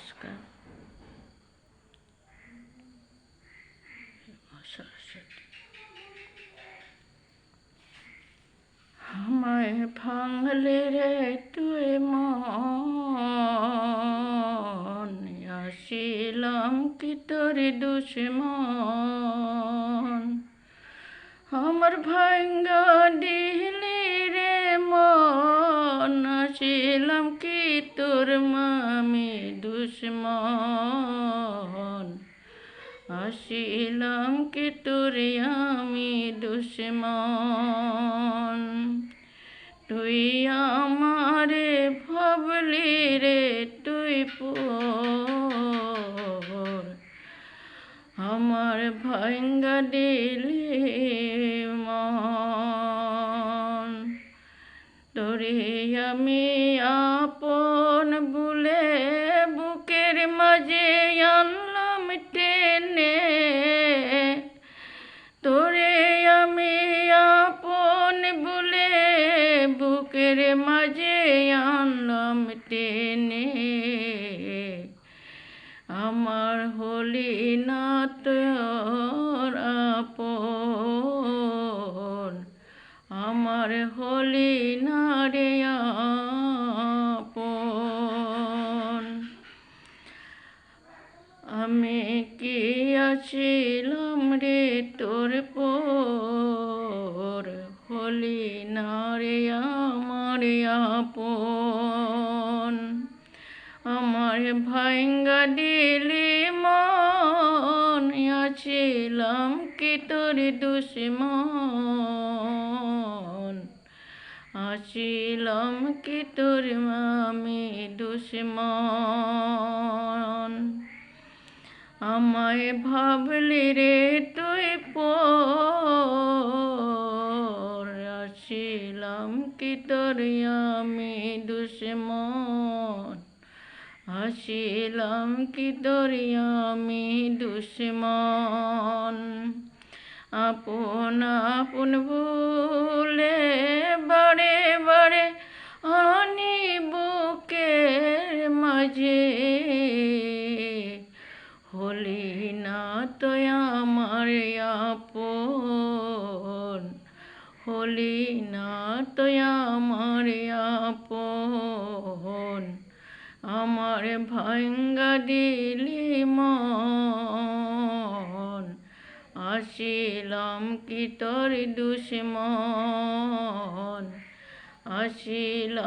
নমস্কার। আমায় ভাঙলে রে তুই মন, আসিলাম কি তোর দুশ্মন। আমার ভাঙ্গা দিলি রে মন, আসিলাম কি তোর মামি দুশ্মন। আসিলাম কি তোর আমি দুশ্মন। তুই আমারে ভাবলি রে তুই পর, আমার ভাঙ্গা দিলি মন। তোরে আমি আপন বলে বুকের মাঝে আনলাম টেনে। তোরে আমি আপন বলে বুকের মাঝে আনলাম টেনে। আমার হলি না তোর আপন, আমার হলি না রে আপন। আমি কি আছিলাম রে তোর পর, হলি না রে আমার আপন। আমার ভাঙ্গা দিলি মন, আছিলাম কি তোর দুশ্মন। আছিলাম কি তোর আমি দুশ্মন। আমায় ভাবলি রে তুই পর, আছিলাম কি তোর আমি দুশ্মন। আসিলাম কি তোর আমি দুশ্মন। আপন আপন বলে বারে বারে আনি বুকের মাঝে। হলি না তো আমার আপন, হলি না তো আমার আপন। আমার ভাঙ্গা দিলি মন, আসিলাম কি তোর দুশ্মন। আসিলাম